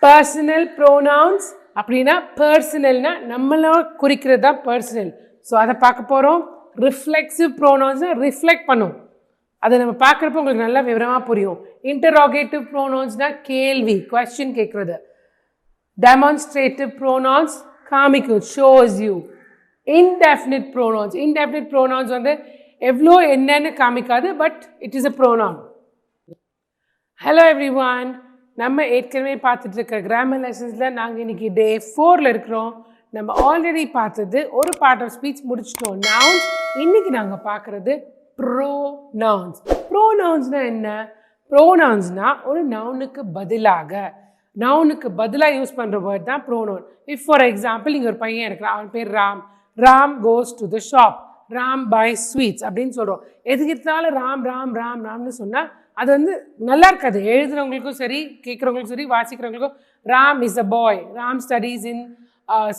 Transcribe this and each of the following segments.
Personal pronouns அப்படின்னா personalனா நம்மள குறிக்கிறது தான் personal. ஸோ அதை பார்க்க போகிறோம். ரிஃப்ளெக்சிவ் ப்ரோனவுன்ஸ்னா ரிஃப்ளெக்ட் பண்ணும். அதை நம்ம பார்க்குறப்ப உங்களுக்கு நல்லா விவரமாக புரியும். இன்டராகேட்டிவ் ப்ரோனவுன்ஸ்னா கேள்வி கொஸ்டின் கேட்குறது. டெமான்ஸ்ட்ரேட்டிவ் ப்ரோனவுன்ஸ் காமிக்கும் ஷோஸ் யூ. இன்டெஃபினிட் ப்ரோனவுன்ஸ் வந்து எவ்வளோ என்னன்னு காமிக்காது, but it is a pronoun. Hello everyone, நம்ம ஏற்கனவே பார்த்துட்டு இருக்க கிராமர் லெசன்ஸில் நாங்கள் இன்றைக்கி டே 4 இருக்கிறோம். நம்ம ஆல்ரெடி பார்த்தது ஒரு பார்ட் ஆஃப் ஸ்பீச் முடிச்சிட்டோம், நவுன்ஸ். இன்றைக்கி நாங்கள் பார்க்குறது ப்ரோனவுன்ஸ். ப்ரோனவுன்ஸ்னால் என்ன? ப்ரோனவுன்ஸ்னால் ஒரு நவுனுக்கு பதிலாக யூஸ் பண்ணுற வேர்ட் தான் ப்ரோனவுன். இஃப் ஃபார் எக்ஸாம்பிள் இங்கே ஒரு பையன் இருக்கிறான், அவன் பேர் Ram. Ram goes to the shop. Ram buy sweets அப்படின்னு சொல்கிறோம். எதுக்கு இருந்தாலும் ராம் ராம் ராம் ராம்னு சொன்னால் அது வந்து நல்லா இருக்காது. எழுதுகிறவங்களுக்கும் சரி, கேட்குறவங்களுக்கும் சரி, வாசிக்கிறவங்களுக்கும். Ram is a boy, Ram studies in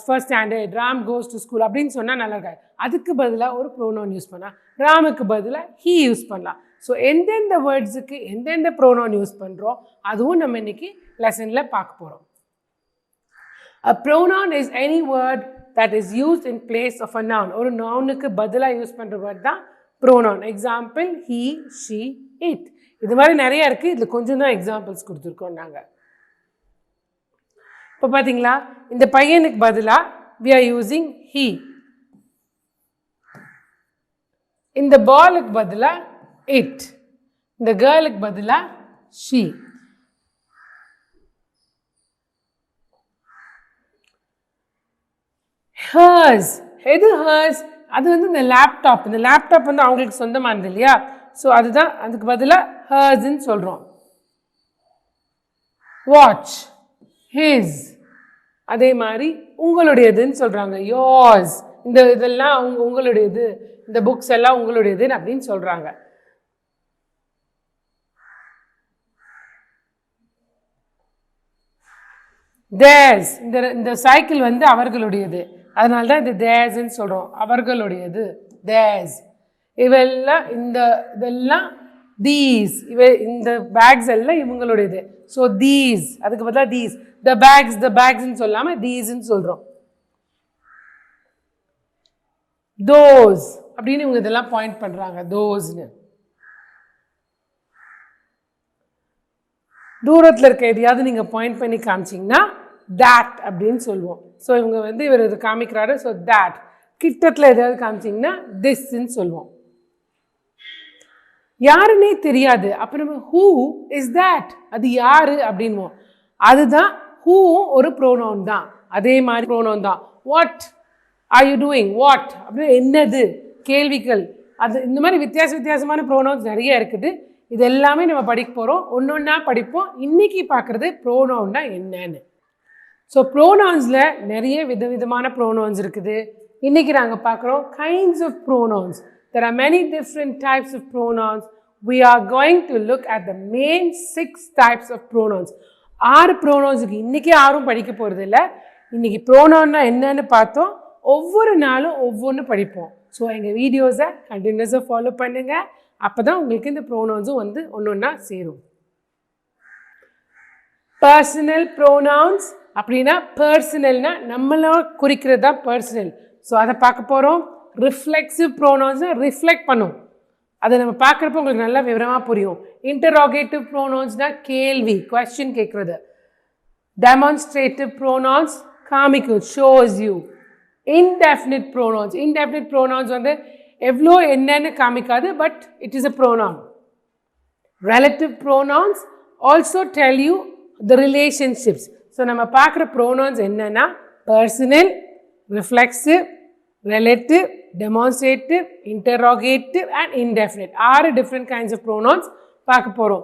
first standard, Ram goes to school அப்படின்னு சொன்னால் நல்லா இருக்காது. அதுக்கு பதிலாக ஒரு ப்ரோனவுன் யூஸ் பண்ணலாம். ராமுக்கு பதிலாக ஹீ யூஸ் பண்ணலாம். ஸோ எந்தெந்த வேர்ட்ஸுக்கு எந்தெந்த ப்ரோனவுன் யூஸ் பண்ணுறோம் அதுவும் நம்ம இன்னைக்கு லெசனில் பார்க்க போகிறோம். A pronoun is any word that is used in place of a noun. ஒரு நவுனுக்கு பதிலாக யூஸ் பண்ணுற வேர்ட் தான் pronoun. Example he, she, it. இது மாதிரி நிறையா இருக்குது. இதில் கொஞ்சம் தான் எக்ஸாம்பிள்ஸ் கொடுத்துருக்கோம் நாங்கள். இப்போ பார்த்தீங்களா, இந்த பையனுக்கு பதிலாக we are using he. இந்த பாலுக்கு பதிலாக it. இந்த கேர்ளுக்கு பதிலாக she. hers. எது hers? அது வந்து இந்த லேப்டாப். இந்த லேப்டாப் வந்து அவங்களுக்கு சொந்தமானது இல்லையா? ஸோ அதுதான், அதுக்கு பதிலாக ஹர்ஸ்ன்னு சொல்கிறோம். Watch, his. அதே மாதிரி உங்களுடையதுன்னு சொல்கிறாங்க, யோர்ஸ். இதெல்லாம் உங்களுடையது, இந்த புக்ஸ் எல்லாம் உங்களுடையதுன்னு அப்படின்னு சொல்கிறாங்க. தேர்ஸ். இந்த சைக்கிள் வந்து அவர்களுடையது, அதனால தான் இது தேர்ஸ்ன்னு சொல்கிறோம். அவர்களுடையது தேர்ஸ். இதெல்லாம் இதெல்லாம் தீஸ். இந்த பேக்ஸ் எல்லாம் இவங்களுடையது. ஸோ தீஸ், அதுக்கு பதிலாக தீஸ். த பேக்ஸ்ன்னு சொல்லாமல் தீஸ்ன்னு சொல்கிறோம். தோஸ் அப்படின்னு இவங்க இதெல்லாம் பாயிண்ட் பண்ணுறாங்க, தோஸ்ன்னு. தூரத்தில் இருக்க எதையாவது நீங்கள் பாயிண்ட் பண்ணி காமிச்சிங்கன்னா that அப்படின்னு சொல்லுவோம். ஸோ இவங்க வந்து இவர் இது காமிக்கிறாரு, ஸோ that. கிட்டத்தில் எதாவது காமிச்சிங்கன்னா திஸ்ன்னு சொல்லுவோம். யாருன்னே தெரியாது, அப்போ நம்ம who is that, அது யாரு அப்படின்வோம். அதுதான் who ஒரு ப்ரோனவுன் தான். அதே மாதிரி ப்ரோனவுன் தான் what are you doing, what அப்படின்னு என்னது, கேள்விகள். அது இந்த மாதிரி வித்தியாசமான ப்ரோனவுன்ஸ் நிறைய இருக்குது. இது எல்லாமே நம்ம படிக்க போகிறோம், ஒன்று ஒன்றா படிப்போம். இன்றைக்கி பார்க்குறது ப்ரோனவுன்னா என்னன்னு. ஸோ ப்ரோனவுன்ஸில் நிறைய விதவிதமான ப்ரோனவுன்ஸ் இருக்குது. இன்றைக்கி நாங்கள் பார்க்குறோம் kinds of pronouns. There are many different types of pronouns. We are going to look at the main 6 types of pronouns. 6 ப்ரோனவுன்ஸுக்கு இன்றைக்கி யாரும் படிக்க போகிறது இல்லை. இன்றைக்கி ப்ரோனவுன்னா என்னன்னு பார்த்தோம். ஒவ்வொரு நாளும் ஒவ்வொன்று படிப்போம். ஸோ எங்கள் வீடியோஸை கண்டினியூஸாக ஃபாலோ பண்ணுங்கள். அப்போ தான் உங்களுக்கு இந்த ப்ரோனவுன்ஸும் வந்து ஒன்று ஒன்றா சேரும். பர்சனல் ப்ரோனவுன்ஸ் அப்படின்னா பர்சனல்னா நம்மள குறிக்கிறது தான் பர்சனல். ஸோ அதை பார்க்க போகிறோம். ரிஃப்ளெக்சிவ் ப்ரோனவுன்ஸ்னால் ரிஃப்ளெக்ட் பண்ணும். அதை நம்ம பார்க்குறப்ப உங்களுக்கு நல்லா விவரமாக புரியும். இன்டராகேட்டிவ் ப்ரோனவுன்ஸ்னால் கேள்வி கொஸ்டின் கேட்குறது. டெமான்ஸ்ட்ரேட்டிவ் ப்ரோனவுன்ஸ் காமிக்கும் ஷோஸ் யூ. இன்டெஃபினிட் ப்ரோனவுன்ஸ் வந்து எவ்வளோ என்னன்னு காமிக்காது, but it is a pronoun. Relative pronouns also tell you the relationships. So நம்ம பார்க்குற ப்ரோனவுன்ஸ் என்னென்னா personal, reflexive, relative, demonstrative, interrogative and indefinite. 6 different kinds of pronouns பார்க்க போகிறோம்.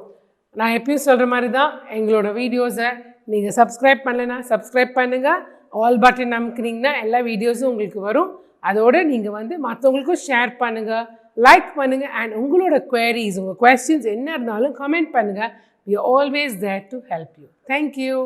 நான் எப்பயும் சொல்கிற மாதிரி தான், எங்களோட வீடியோஸை நீங்கள் சப்ஸ்கிரைப் பண்ணலைன்னா சப்ஸ்கிரைப் பண்ணுங்கள். ஆல் பட்டன் அமுக்குனீங்கன்னா எல்லா வீடியோஸும் உங்களுக்கு வரும். அதோடு நீங்கள் வந்து மற்றவங்களுக்கும் ஷேர் பண்ணுங்கள், லைக் பண்ணுங்கள். அண்ட் உங்களோட queries, உங்கள் questions என்ன இருந்தாலும் கமெண்ட் பண்ணுங்கள். We are always there to help you. Thank you.